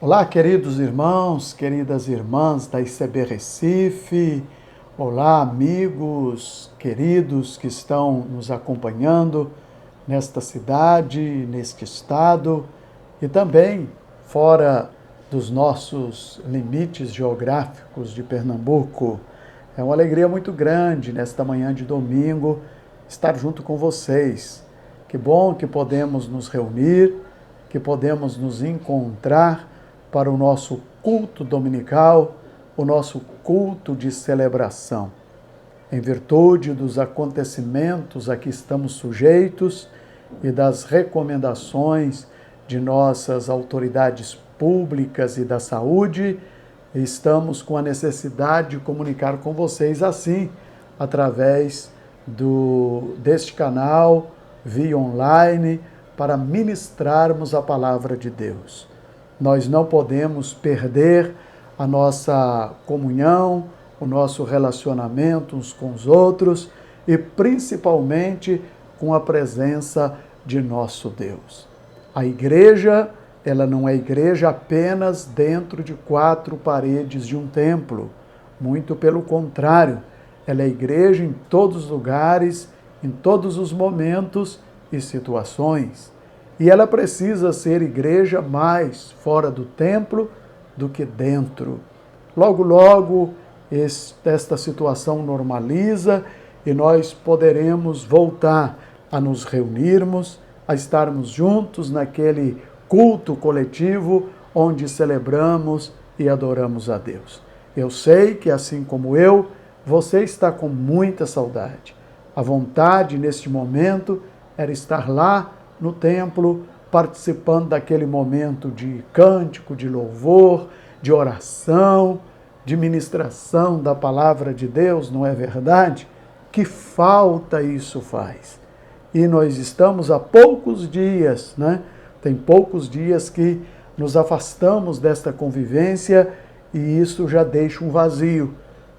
Olá, queridos irmãos, queridas irmãs da ICB Recife. Olá, amigos queridos que estão nos acompanhando nesta cidade, neste estado e também fora dos nossos limites geográficos de Pernambuco. É uma alegria muito grande nesta manhã de domingo estar junto com vocês. Que bom que podemos nos reunir, que podemos nos encontrar para o nosso culto dominical, o nosso culto de celebração. Em virtude dos acontecimentos a que estamos sujeitos e das recomendações de nossas autoridades públicas e da saúde, estamos com a necessidade de comunicar com vocês assim, através deste canal, via online, para ministrarmos a palavra de Deus. Nós não podemos perder a nossa comunhão, o nosso relacionamento uns com os outros e principalmente com a presença de nosso Deus. A igreja, ela não é igreja apenas dentro de 4 paredes de um templo. Muito pelo contrário, ela é igreja em todos os lugares, em todos os momentos e situações. E ela precisa ser igreja mais fora do templo do que dentro. Logo, logo, esta situação normaliza e nós poderemos voltar a nos reunirmos, a estarmos juntos naquele culto coletivo onde celebramos e adoramos a Deus. Eu sei que, assim como eu, você está com muita saudade. A vontade neste momento era estar lá no templo, participando daquele momento de cântico, de louvor, de oração, de ministração da palavra de Deus, não é verdade? Que falta isso faz. E nós estamos há poucos dias, né? Tem poucos dias que nos afastamos desta convivência e isso já deixa um vazio,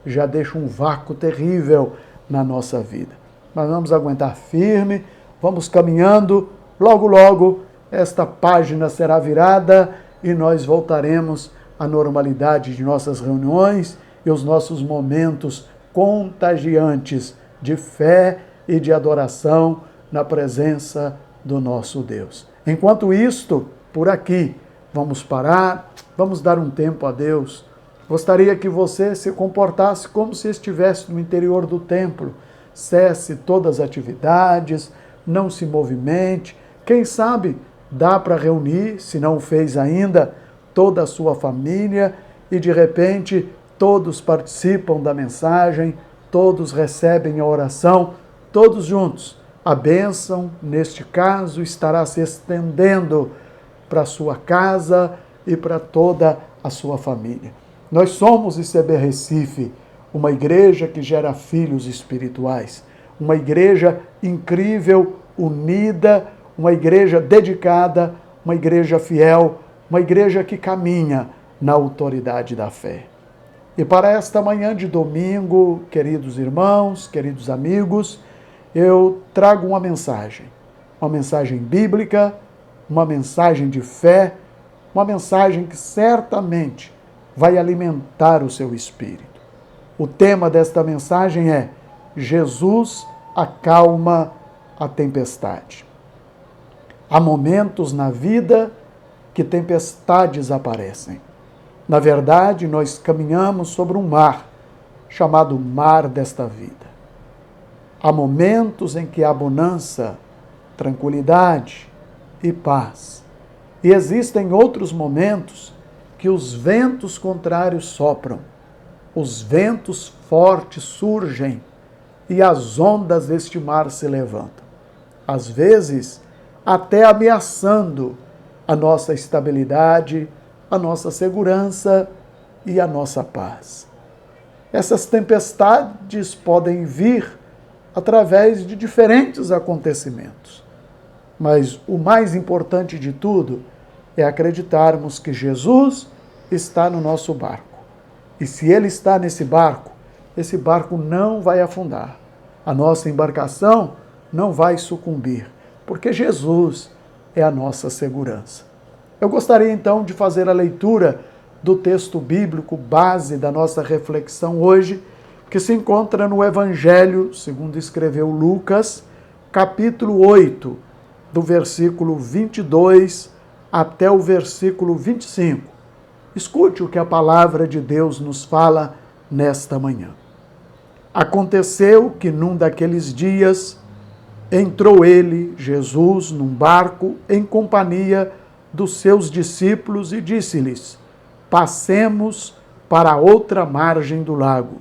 já deixa um vácuo terrível na nossa vida. Mas vamos aguentar firme, vamos caminhando. Logo, logo, esta página será virada e nós voltaremos à normalidade de nossas reuniões e os nossos momentos contagiantes de fé e de adoração na presença do nosso Deus. Enquanto isto, por aqui, vamos parar, vamos dar um tempo a Deus. Gostaria que você se comportasse como se estivesse no interior do templo. Cesse todas as atividades, não se movimente. Quem sabe dá para reunir, se não o fez ainda, toda a sua família e de repente todos participam da mensagem, todos recebem a oração, todos juntos. A bênção, neste caso, estará se estendendo para a sua casa e para toda a sua família. Nós somos ICB Recife, uma igreja que gera filhos espirituais, uma igreja incrível, unida, uma igreja dedicada, uma igreja fiel, uma igreja que caminha na autoridade da fé. E para esta manhã de domingo, queridos irmãos, queridos amigos, eu trago uma mensagem bíblica, uma mensagem de fé, uma mensagem que certamente vai alimentar o seu espírito. O tema desta mensagem é: Jesus acalma a tempestade. Há momentos na vida que tempestades aparecem. Na verdade, nós caminhamos sobre um mar, chamado mar desta vida. Há momentos em que há bonança, tranquilidade e paz. E existem outros momentos que os ventos contrários sopram, os ventos fortes surgem e as ondas deste mar se levantam. Às vezes, até ameaçando a nossa estabilidade, a nossa segurança e a nossa paz. Essas tempestades podem vir através de diferentes acontecimentos. Mas o mais importante de tudo é acreditarmos que Jesus está no nosso barco. E se Ele está nesse barco, esse barco não vai afundar. A nossa embarcação não vai sucumbir, porque Jesus é a nossa segurança. Eu gostaria então de fazer a leitura do texto bíblico base da nossa reflexão hoje, que se encontra no Evangelho, segundo escreveu Lucas, capítulo 8, do versículo 22 até o versículo 25. Escute o que a palavra de Deus nos fala nesta manhã. Aconteceu que num daqueles dias entrou ele, Jesus, num barco em companhia dos seus discípulos e disse-lhes: passemos para a outra margem do lago.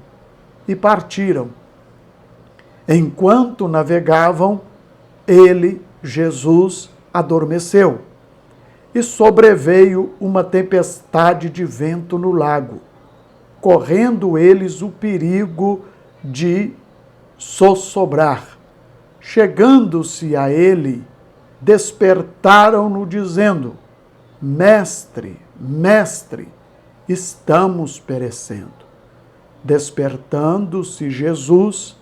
E partiram. Enquanto navegavam, ele, Jesus, adormeceu. E sobreveio uma tempestade de vento no lago, correndo eles o perigo de sossobrar. Chegando-se a ele, despertaram-no dizendo: Mestre, Mestre, estamos perecendo. Despertando-se Jesus,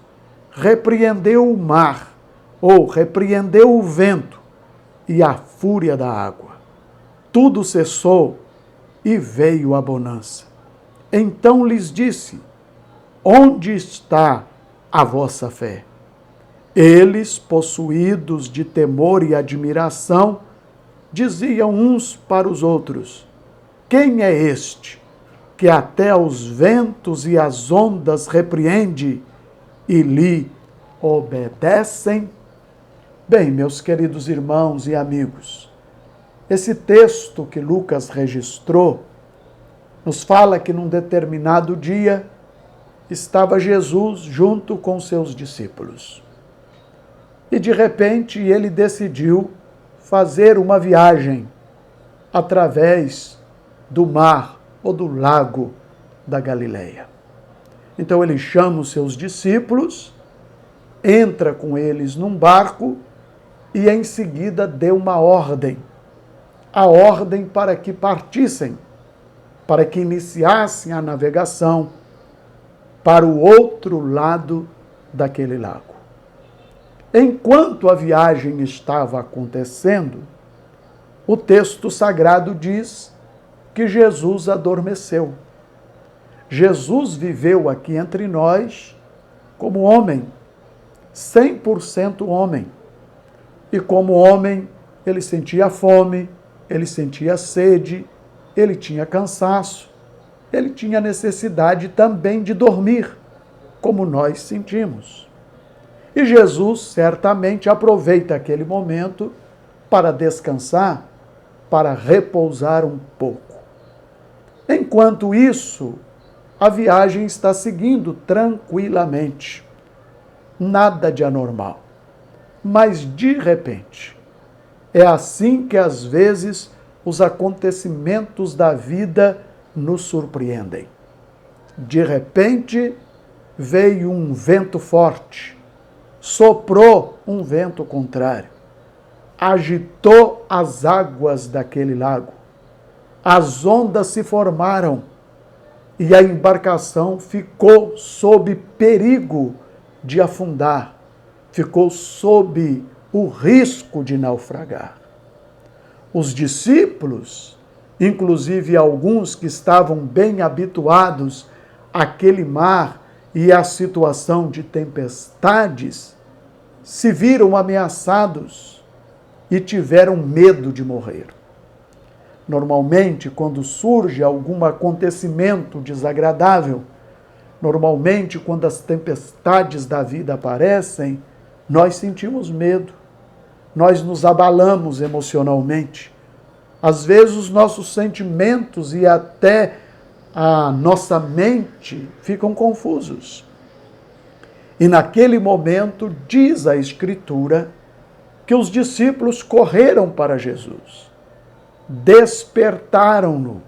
repreendeu o mar, repreendeu o vento e a fúria da água. Tudo cessou e veio a bonança. Então lhes disse: onde está a vossa fé? Eles, possuídos de temor e admiração, diziam uns para os outros: quem é este que até os ventos e as ondas repreende e lhe obedecem? Bem, meus queridos irmãos e amigos, esse texto que Lucas registrou nos fala que num determinado dia estava Jesus junto com seus discípulos. E de repente ele decidiu fazer uma viagem através do mar ou do lago da Galileia. Então ele chama os seus discípulos, entra com eles num barco e em seguida deu uma ordem. A ordem para que partissem, para que iniciassem a navegação para o outro lado daquele lago. Enquanto a viagem estava acontecendo, o texto sagrado diz que Jesus adormeceu. Jesus viveu aqui entre nós como homem, 100% homem. E como homem, ele sentia fome, ele sentia sede, ele tinha cansaço, ele tinha necessidade também de dormir, como nós sentimos. E Jesus certamente aproveita aquele momento para descansar, para repousar um pouco. Enquanto isso, a viagem está seguindo tranquilamente. Nada de anormal. Mas, de repente, é assim que às vezes os acontecimentos da vida nos surpreendem. De repente, veio um vento forte, soprou um vento contrário, agitou as águas daquele lago, as ondas se formaram e a embarcação ficou sob perigo de afundar, ficou sob o risco de naufragar. Os discípulos, inclusive alguns que estavam bem habituados àquele mar e à situação de tempestades, se viram ameaçados e tiveram medo de morrer. Normalmente, quando surge algum acontecimento desagradável, normalmente, quando as tempestades da vida aparecem, nós sentimos medo, nós nos abalamos emocionalmente. Às vezes, os nossos sentimentos e até a nossa mente ficam confusos. E naquele momento, diz a Escritura, que os discípulos correram para Jesus, despertaram-no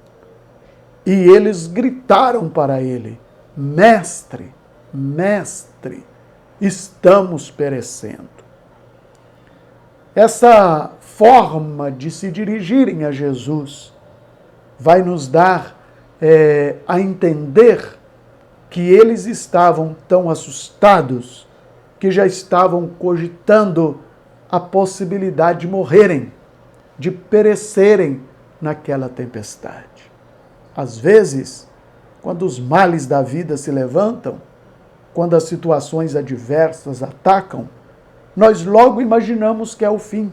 e eles gritaram para ele: Mestre, Mestre, estamos perecendo. Essa forma de se dirigirem a Jesus vai nos dar a entender que eles estavam tão assustados que já estavam cogitando a possibilidade de morrerem, de perecerem naquela tempestade. Às vezes, quando os males da vida se levantam, quando as situações adversas atacam, nós logo imaginamos que é o fim.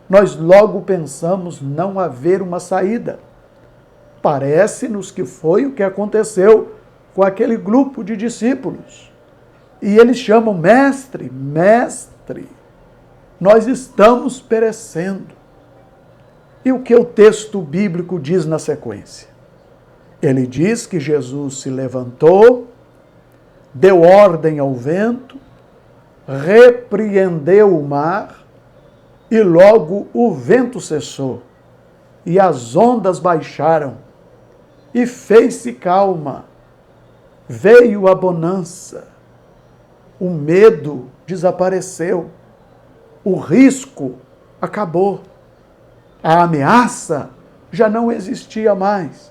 Nós logo pensamos não haver uma saída. Parece-nos que foi o que aconteceu com aquele grupo de discípulos. E eles chamam mestre, mestre, nós estamos perecendo. E o que o texto bíblico diz na sequência? Ele diz que Jesus se levantou, deu ordem ao vento, repreendeu o mar, e logo o vento cessou, e as ondas baixaram, e fez-se calma. Veio a bonança, o medo desapareceu, o risco acabou, a ameaça já não existia mais,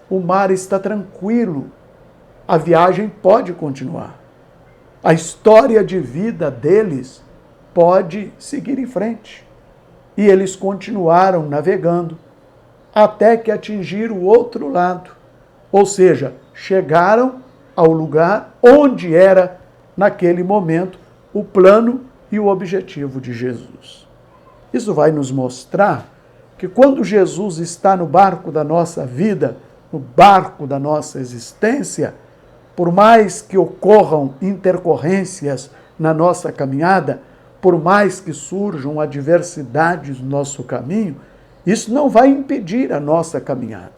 o mar está tranquilo, a viagem pode continuar, a história de vida deles pode seguir em frente. E eles continuaram navegando até que atingiram o outro lado, ou seja, chegaram ao lugar onde era, naquele momento, o plano e o objetivo de Jesus. Isso vai nos mostrar que quando Jesus está no barco da nossa vida, no barco da nossa existência, por mais que ocorram intercorrências na nossa caminhada, por mais que surjam adversidades no nosso caminho, isso não vai impedir a nossa caminhada.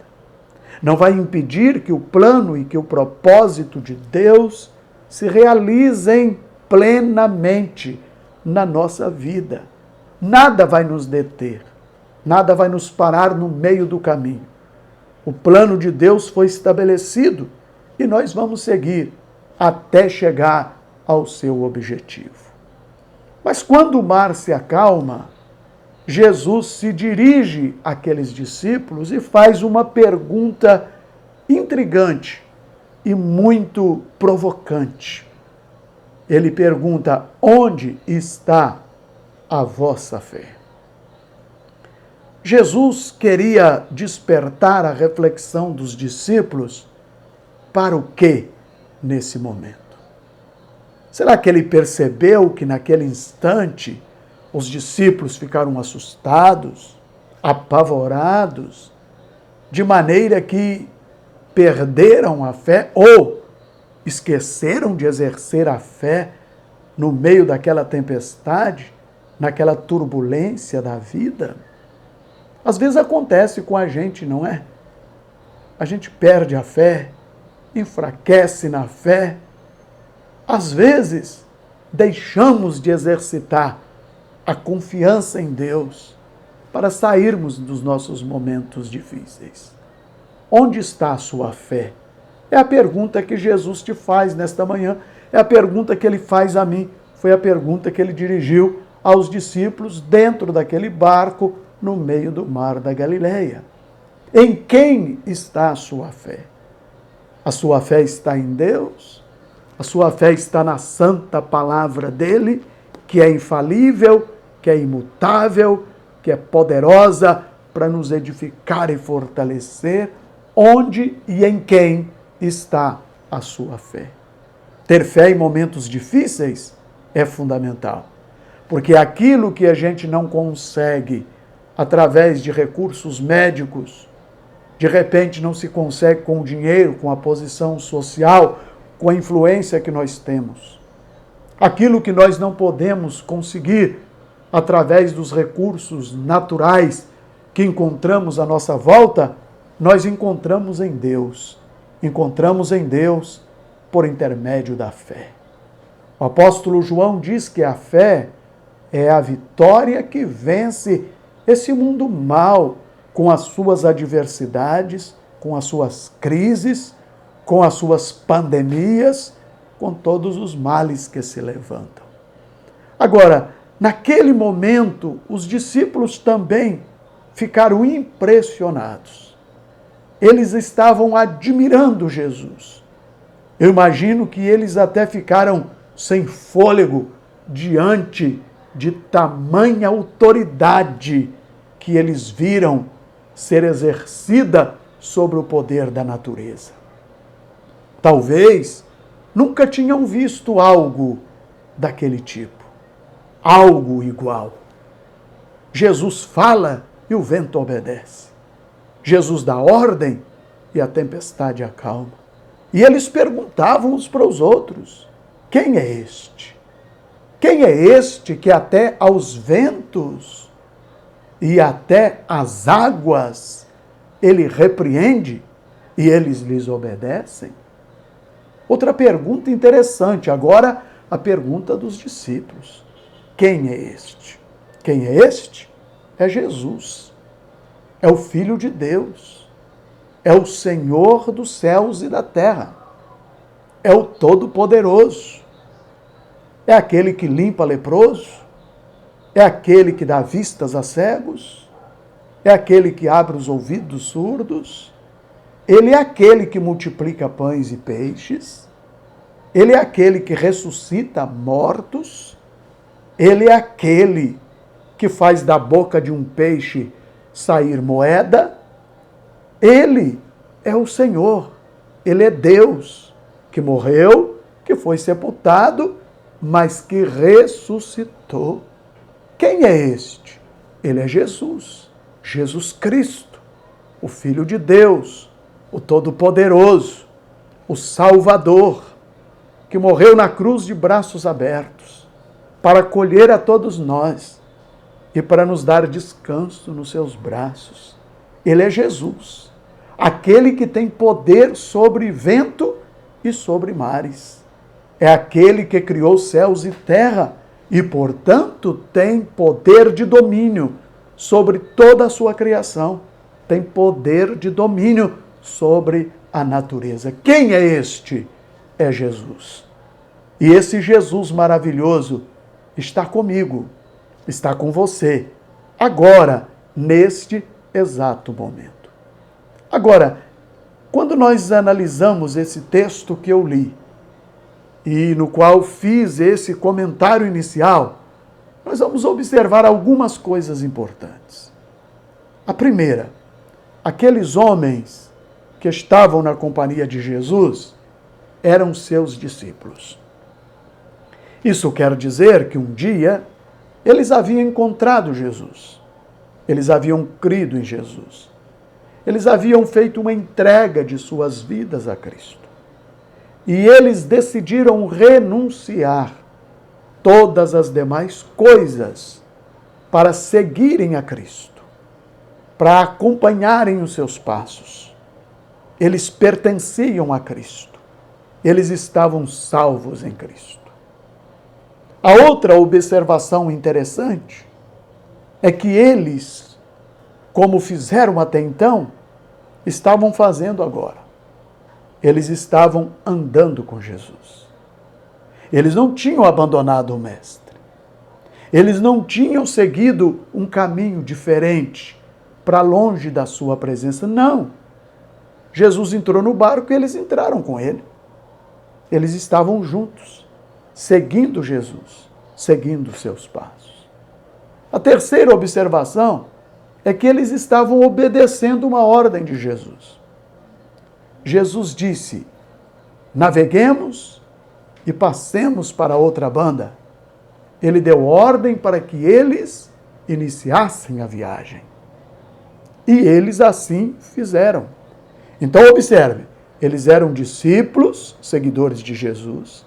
Não vai impedir que o plano e que o propósito de Deus se realizem plenamente na nossa vida. Nada vai nos deter, nada vai nos parar no meio do caminho. O plano de Deus foi estabelecido e nós vamos seguir até chegar ao seu objetivo. Mas quando o mar se acalma, Jesus se dirige àqueles discípulos e faz uma pergunta intrigante e muito provocante. Ele pergunta: onde está a vossa fé? Jesus queria despertar a reflexão dos discípulos para o quê nesse momento? Será que ele percebeu que naquele instante os discípulos ficaram assustados, apavorados, de maneira que perderam a fé ou esqueceram de exercer a fé no meio daquela tempestade, naquela turbulência da vida? Às vezes acontece com a gente, não é? A gente perde a fé, enfraquece na fé. Às vezes, deixamos de exercitar a confiança em Deus para sairmos dos nossos momentos difíceis. Onde está a sua fé? É a pergunta que Jesus te faz nesta manhã, é a pergunta que ele faz a mim, foi a pergunta que ele dirigiu aos discípulos dentro daquele barco no meio do mar da Galileia. Em quem está a sua fé? A sua fé está em Deus? A sua fé está na santa palavra dele, que é infalível, que é imutável, que é poderosa para nos edificar e fortalecer? Onde e em quem está a sua fé? Ter fé em momentos difíceis é fundamental, porque aquilo que a gente não consegue através de recursos médicos, de repente não se consegue com o dinheiro, com a posição social, com a influência que nós temos. Aquilo que nós não podemos conseguir através dos recursos naturais que encontramos à nossa volta, nós encontramos em Deus. Encontramos em Deus por intermédio da fé. O apóstolo João diz que a fé é a vitória que vence esse mundo mau, com as suas adversidades, com as suas crises, com as suas pandemias, com todos os males que se levantam. Agora, naquele momento, os discípulos também ficaram impressionados. Eles estavam admirando Jesus. Eu imagino que eles até ficaram sem fôlego diante de tamanha autoridade que eles viram ser exercida sobre o poder da natureza. Talvez nunca tinham visto algo daquele tipo, algo igual. Jesus fala e o vento obedece. Jesus dá ordem e a tempestade acalma. E eles perguntavam uns para os outros: quem é este? Quem é este que até aos ventos e até às águas ele repreende e eles lhes obedecem? Outra pergunta interessante, agora a pergunta dos discípulos: quem é este? Quem é este? É Jesus. É o Filho de Deus. É o Senhor dos céus e da terra. É o Todo-Poderoso. É aquele que limpa leproso. É aquele que dá vistas a cegos. É aquele que abre os ouvidos surdos. Ele é aquele que multiplica pães e peixes. Ele é aquele que ressuscita mortos. Ele é aquele que faz da boca de um peixe sair moeda. Ele é o Senhor. Ele é Deus, que morreu, que foi sepultado, mas que ressuscitou. Quem é este? Ele é Jesus, Jesus Cristo, o Filho de Deus, o Todo-Poderoso, o Salvador, que morreu na cruz de braços abertos, para acolher a todos nós e para nos dar descanso nos seus braços. Ele é Jesus, aquele que tem poder sobre vento e sobre mares. É aquele que criou céus e terra e, portanto, tem poder de domínio sobre toda a sua criação. Tem poder de domínio sobre a natureza. Quem é este? É Jesus. E esse Jesus maravilhoso está comigo, está com você, agora, neste exato momento. Agora, quando nós analisamos esse texto que eu li, e no qual fiz esse comentário inicial, nós vamos observar algumas coisas importantes. A primeira, aqueles homens que estavam na companhia de Jesus eram seus discípulos. Isso quer dizer que um dia eles haviam encontrado Jesus. Eles haviam crido em Jesus. Eles haviam feito uma entrega de suas vidas a Cristo. E eles decidiram renunciar todas as demais coisas para seguirem a Cristo, para acompanharem os seus passos. Eles pertenciam a Cristo. Eles estavam salvos em Cristo. A outra observação interessante é que eles, como fizeram até então, estavam fazendo agora. Eles estavam andando com Jesus. Eles não tinham abandonado o Mestre. Eles não tinham seguido um caminho diferente para longe da sua presença. Não. Jesus entrou no barco e eles entraram com ele. Eles estavam juntos, seguindo Jesus, seguindo seus passos. A terceira observação é que eles estavam obedecendo uma ordem de Jesus. Jesus disse: naveguemos e passemos para outra banda. Ele deu ordem para que eles iniciassem a viagem. E eles assim fizeram. Então observe, eles eram discípulos, seguidores de Jesus.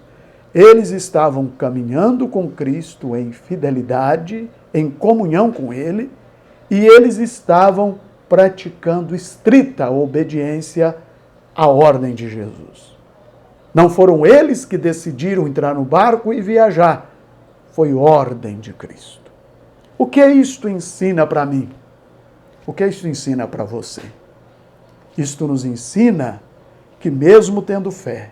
Eles estavam caminhando com Cristo em fidelidade, em comunhão com Ele, e eles estavam praticando estrita obediência à ordem de Jesus. Não foram eles que decidiram entrar no barco e viajar, foi ordem de Cristo. O que isto ensina para mim? O que isto ensina para você? Isto nos ensina que mesmo tendo fé,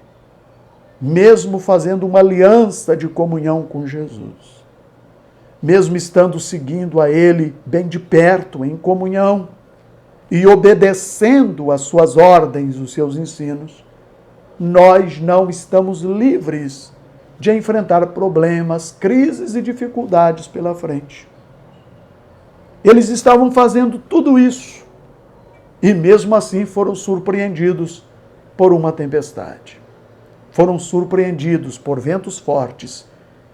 mesmo fazendo uma aliança de comunhão com Jesus, mesmo estando seguindo a Ele bem de perto, em comunhão, e obedecendo às suas ordens, os seus ensinos, nós não estamos livres de enfrentar problemas, crises e dificuldades pela frente. Eles estavam fazendo tudo isso, E mesmo assim foram surpreendidos por uma tempestade. Foram surpreendidos por ventos fortes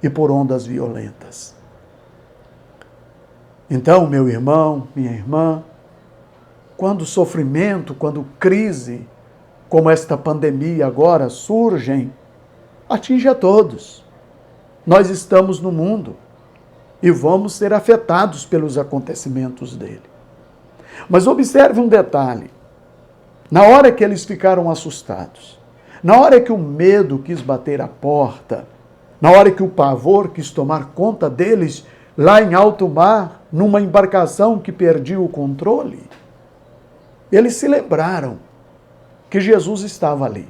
e por ondas violentas. Então, meu irmão, minha irmã, quando sofrimento, quando crise, como esta pandemia agora surgem, atinge a todos. Nós estamos no mundo e vamos ser afetados pelos acontecimentos dele. Mas observe um detalhe. Na hora que eles ficaram assustados, na hora que o medo quis bater a porta, na hora que o pavor quis tomar conta deles lá em alto mar, numa embarcação que perdia o controle, eles se lembraram que Jesus estava ali,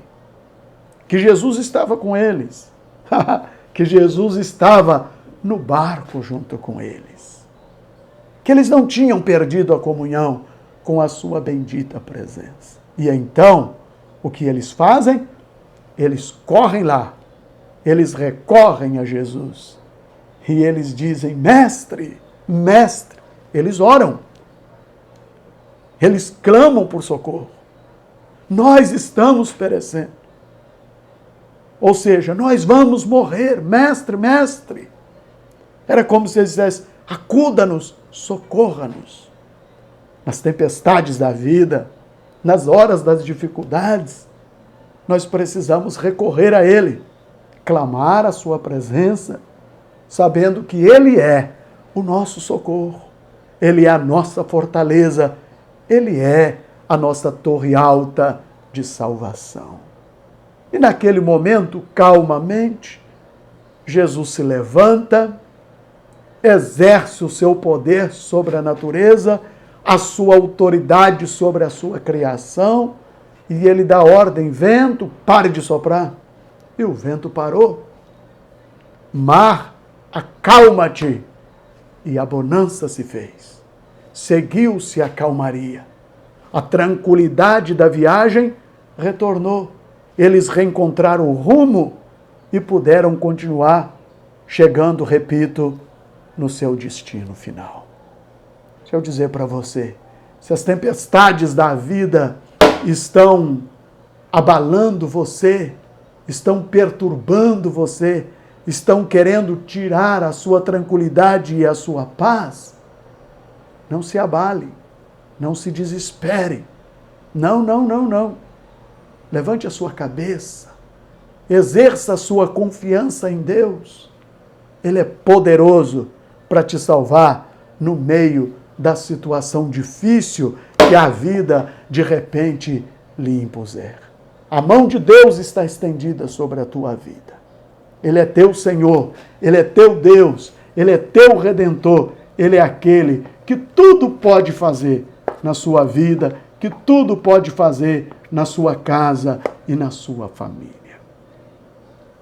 que Jesus estava com eles, que Jesus estava no barco junto com eles, que eles não tinham perdido a comunhão com a sua bendita presença. E então, o que eles fazem? Eles correm lá, eles recorrem a Jesus e eles dizem: Mestre, Mestre. Eles oram, eles clamam por socorro. Nós estamos perecendo. Ou seja, nós vamos morrer, Mestre, Mestre. Era como se eles dissessem: acuda-nos, socorra-nos. Nas tempestades da vida, nas horas das dificuldades, nós precisamos recorrer a Ele, clamar a sua presença, sabendo que Ele é o nosso socorro, Ele é a nossa fortaleza, Ele é a nossa torre alta de salvação. E naquele momento, calmamente, Jesus se levanta, exerce o seu poder sobre a natureza, a sua autoridade sobre a sua criação, e ele dá ordem: vento, pare de soprar. E o vento parou. Mar, acalma-te. E a bonança se fez. Seguiu-se a calmaria. A tranquilidade da viagem retornou. Eles reencontraram o rumo e puderam continuar, chegando, repito, no seu destino final. Deixa eu dizer para você, se as tempestades da vida estão abalando você, estão perturbando você, estão querendo tirar a sua tranquilidade e a sua paz, não se abale, não se desespere. Não, não, não, não. Levante a sua cabeça, exerça a sua confiança em Deus. Ele é poderoso para te salvar no meio da situação difícil que a vida de repente lhe impuser. A mão de Deus está estendida sobre a tua vida. Ele é teu Senhor, Ele é teu Deus, Ele é teu Redentor, Ele é aquele que tudo pode fazer na sua vida, que tudo pode fazer na sua casa e na sua família.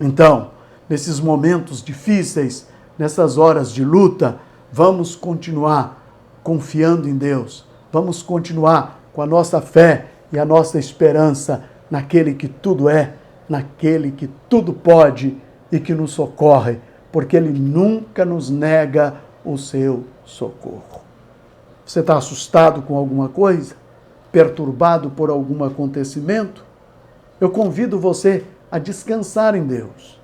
Então, nesses momentos difíceis, nessas horas de luta, vamos continuar confiando em Deus. Vamos continuar com a nossa fé e a nossa esperança naquele que tudo é, naquele que tudo pode e que nos socorre, porque Ele nunca nos nega o seu socorro. Você está assustado com alguma coisa? Perturbado por algum acontecimento? Eu convido você a descansar em Deus,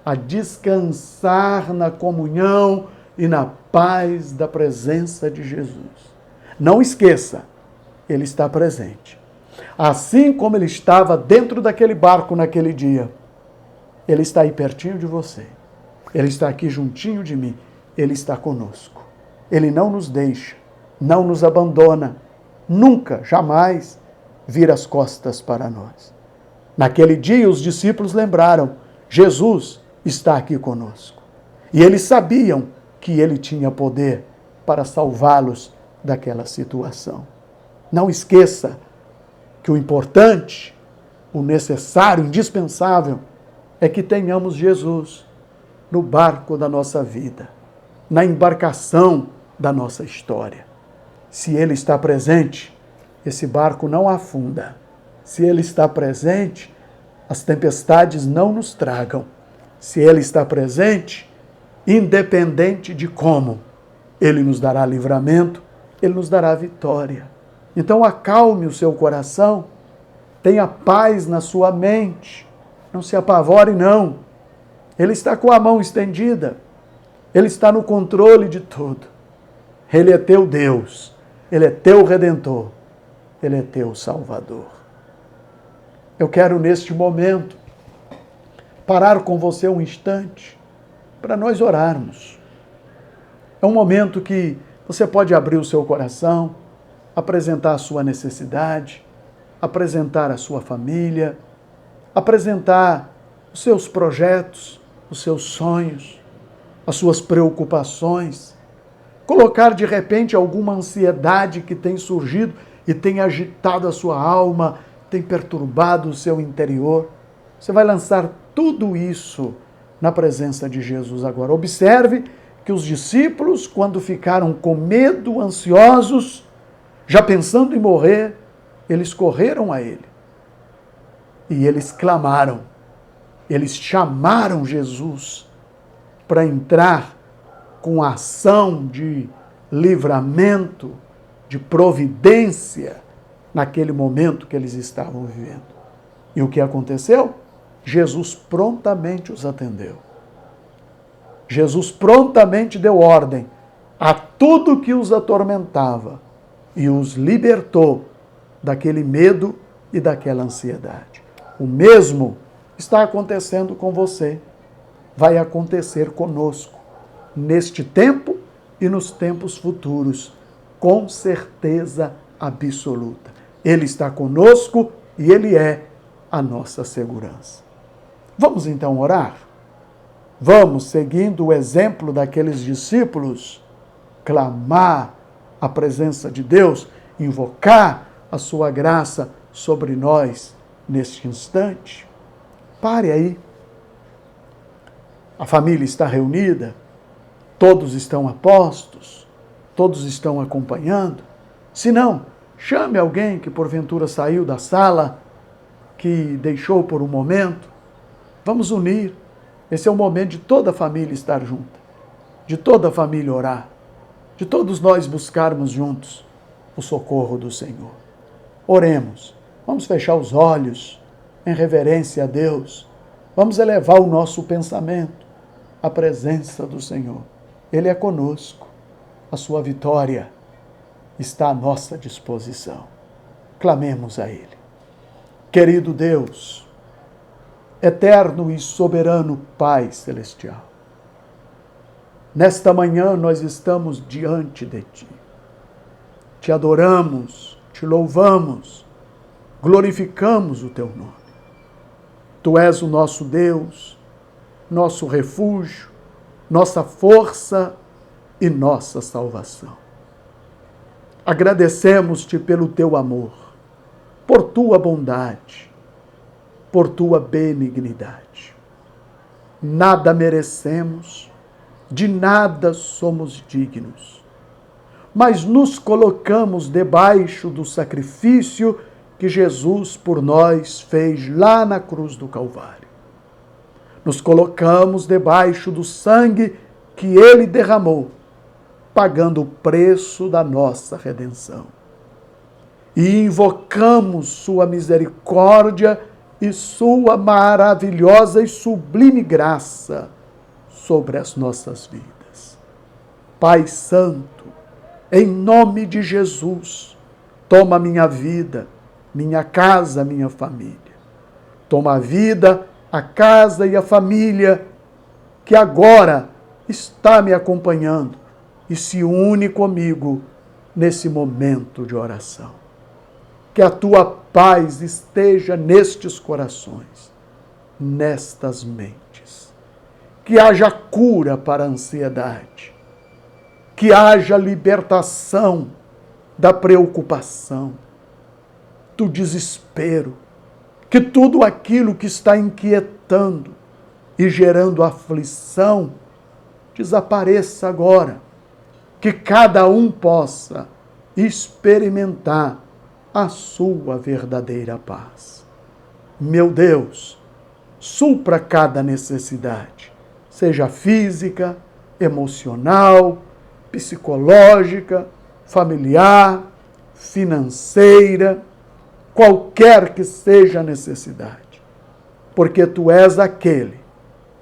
a descansar na comunhão e na paz da presença de Jesus. Não esqueça, Ele está presente. Assim como Ele estava dentro daquele barco naquele dia, Ele está aí pertinho de você. Ele está aqui juntinho de mim. Ele está conosco. Ele não nos deixa, não nos abandona, nunca, jamais vira as costas para nós. Naquele dia os discípulos lembraram: Jesus está aqui conosco. E eles sabiam que Ele tinha poder para salvá-los daquela situação. Não esqueça que o importante, o necessário, o indispensável, é que tenhamos Jesus no barco da nossa vida, na embarcação da nossa história. Se Ele está presente, esse barco não afunda. Se Ele está presente, as tempestades não nos tragam. Se Ele está presente, independente de como, Ele nos dará livramento, Ele nos dará vitória. Então acalme o seu coração, tenha paz na sua mente, não se apavore não. Ele está com a mão estendida, Ele está no controle de tudo. Ele é teu Deus, Ele é teu Redentor, Ele é teu Salvador. Eu quero neste momento parar com você um instante para nós orarmos. É um momento que você pode abrir o seu coração, apresentar a sua necessidade, apresentar a sua família, apresentar os seus projetos, os seus sonhos, as suas preocupações, colocar de repente alguma ansiedade que tem surgido e tem agitado a sua alma, tem perturbado o seu interior. Você vai lançar tudo isso na presença de Jesus agora. Observe que os discípulos, quando ficaram com medo, ansiosos, já pensando em morrer, eles correram a Ele. E eles clamaram, eles chamaram Jesus para entrar com a ação de livramento, de providência, naquele momento que eles estavam vivendo. E o que aconteceu? Jesus prontamente os atendeu. Jesus prontamente deu ordem a tudo que os atormentava e os libertou daquele medo e daquela ansiedade. O mesmo está acontecendo com você. Vai acontecer conosco, neste tempo e nos tempos futuros, com certeza absoluta. Ele está conosco e Ele é a nossa segurança. Vamos então orar? Vamos, seguindo o exemplo daqueles discípulos, clamar a presença de Deus, invocar a sua graça sobre nós neste instante? Pare aí. A família está reunida, todos estão a postos, todos estão acompanhando. Se não, chame alguém que porventura saiu da sala, que deixou por um momento. Vamos unir. Esse é o momento de toda a família estar junta, de toda a família orar, de todos nós buscarmos juntos o socorro do Senhor. Oremos. Vamos fechar os olhos em reverência a Deus. Vamos elevar o nosso pensamento à presença do Senhor. Ele é conosco. A sua vitória está à nossa disposição. Clamemos a Ele. Querido Deus, eterno e soberano Pai Celestial, nesta manhã nós estamos diante de Ti. Te adoramos, Te louvamos, glorificamos o Teu nome. Tu és o nosso Deus, nosso refúgio, nossa força e nossa salvação. Agradecemos-Te pelo Teu amor, por Tua bondade, por Tua benignidade. Nada merecemos, de nada somos dignos, mas nos colocamos debaixo do sacrifício que Jesus por nós fez lá na cruz do Calvário. Nos colocamos debaixo do sangue que Ele derramou, pagando o preço da nossa redenção. E invocamos Sua misericórdia e Sua maravilhosa e sublime graça sobre as nossas vidas. Pai Santo, em nome de Jesus, toma minha vida, minha casa, minha família. Toma a vida, a casa e a família que agora está me acompanhando e se une comigo nesse momento de oração. Que a Tua paz esteja nestes corações, nestas mentes. Que haja cura para a ansiedade. Que haja libertação da preocupação, do desespero. Que tudo aquilo que está inquietando e gerando aflição desapareça agora. Que cada um possa experimentar a sua verdadeira paz. Meu Deus, supra cada necessidade, seja física, emocional, psicológica, familiar, financeira, qualquer que seja a necessidade, porque tu és aquele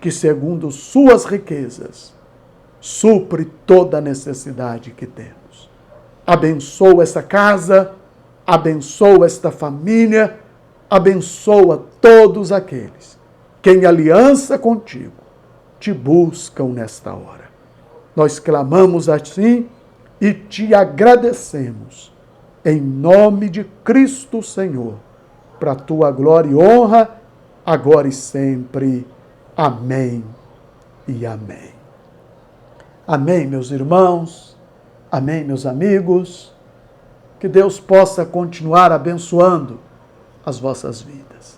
que, segundo suas riquezas, supre toda a necessidade que temos. Abençoa essa casa, abençoa esta família, abençoa todos aqueles que em aliança contigo te buscam nesta hora. Nós clamamos assim e te agradecemos, em nome de Cristo Senhor, para a tua glória e honra, agora e sempre. Amém e amém. Amém, meus irmãos. Amém, meus amigos. Que Deus possa continuar abençoando as vossas vidas.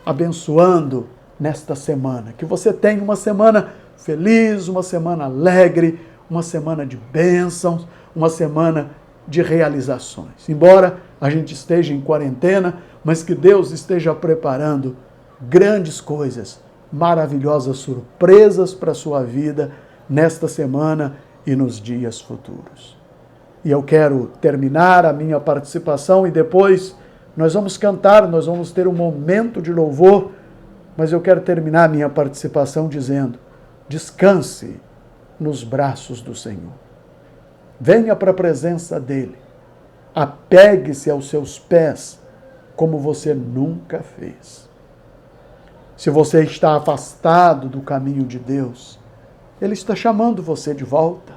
Abençoando nesta semana. Que você tenha uma semana feliz, uma semana alegre, uma semana de bênçãos, uma semana de realizações. Embora a gente esteja em quarentena, mas que Deus esteja preparando grandes coisas, maravilhosas surpresas para a sua vida nesta semana e nos dias futuros. E eu quero terminar a minha participação e depois nós vamos cantar, nós vamos ter um momento de louvor, mas eu quero terminar a minha participação dizendo: descanse nos braços do Senhor. Venha para a presença dEle. Apegue-se aos seus pés como você nunca fez. Se você está afastado do caminho de Deus, Ele está chamando você de volta.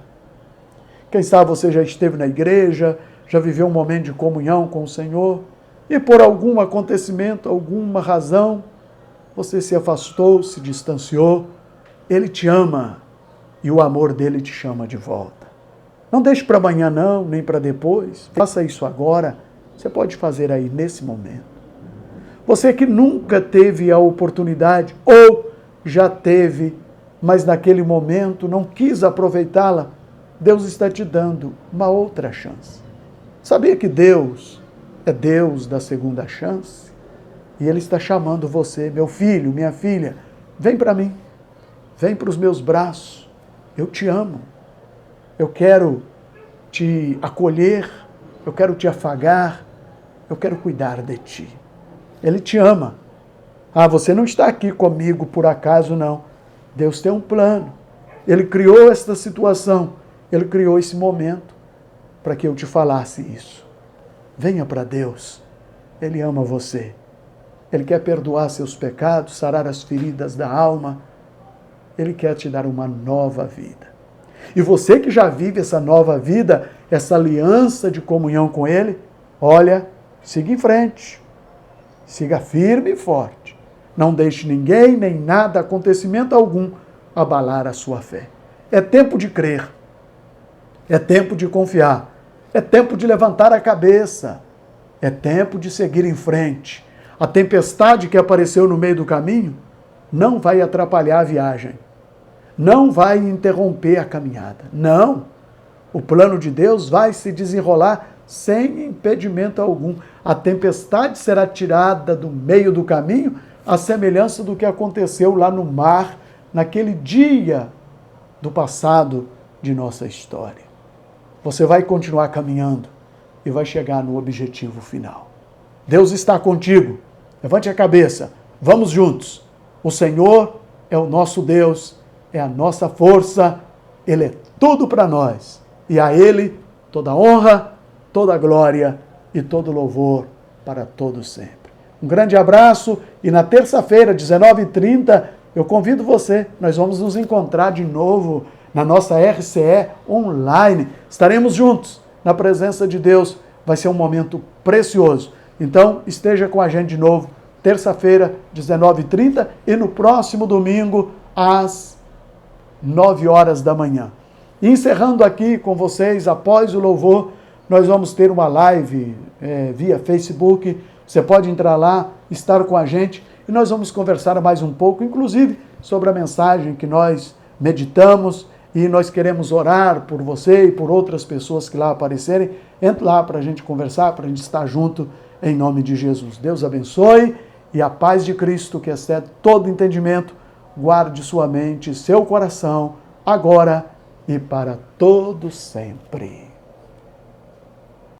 Quem sabe você já esteve na igreja, já viveu um momento de comunhão com o Senhor, e por algum acontecimento, alguma razão, você se afastou, se distanciou. Ele te ama e o amor dele te chama de volta. Não deixe para amanhã não, nem para depois. Faça isso agora. Você pode fazer aí nesse momento. Você que nunca teve a oportunidade ou já teve, mas naquele momento não quis aproveitá-la, Deus está te dando uma outra chance. Sabia que Deus é Deus da segunda chance? E Ele está chamando você, meu filho, minha filha, vem para mim, vem para os meus braços, eu te amo, eu quero te acolher, eu quero te afagar, eu quero cuidar de ti. Ele te ama. Ah, você não está aqui comigo por acaso, não. Deus tem um plano. Ele criou esta situação, Ele criou esse momento para que eu te falasse isso. Venha para Deus, Ele ama você. Ele quer perdoar seus pecados, sarar as feridas da alma. Ele quer te dar uma nova vida. E você que já vive essa nova vida, essa aliança de comunhão com Ele, olha, siga em frente. Siga firme e forte. Não deixe ninguém, nem nada, acontecimento algum, abalar a sua fé. É tempo de crer. É tempo de confiar. É tempo de levantar a cabeça. É tempo de seguir em frente. A tempestade que apareceu no meio do caminho não vai atrapalhar a viagem. Não vai interromper a caminhada. Não. O plano de Deus vai se desenrolar sem impedimento algum. A tempestade será tirada do meio do caminho, à semelhança do que aconteceu lá no mar, naquele dia do passado de nossa história. Você vai continuar caminhando e vai chegar no objetivo final. Deus está contigo. Levante a cabeça. Vamos juntos. O Senhor é o nosso Deus, é a nossa força, Ele é tudo para nós. E a Ele toda honra, toda glória e todo louvor para todos sempre. Um grande abraço e na terça-feira, 19h30, eu convido você, nós vamos nos encontrar de novo na nossa RCE online. Estaremos juntos na presença de Deus, vai ser um momento precioso. Então, esteja com a gente de novo, terça-feira, 19h30 e no próximo domingo, às 9h da manhã. E encerrando aqui com vocês, após o louvor, nós vamos ter uma live via Facebook. Você pode entrar lá, estar com a gente e nós vamos conversar mais um pouco, inclusive sobre a mensagem que nós meditamos e nós queremos orar por você e por outras pessoas que lá aparecerem. Entre lá para a gente conversar, para a gente estar junto em nome de Jesus. Deus abençoe e a paz de Cristo, que excede todo entendimento, guarde sua mente e seu coração agora e para todo sempre.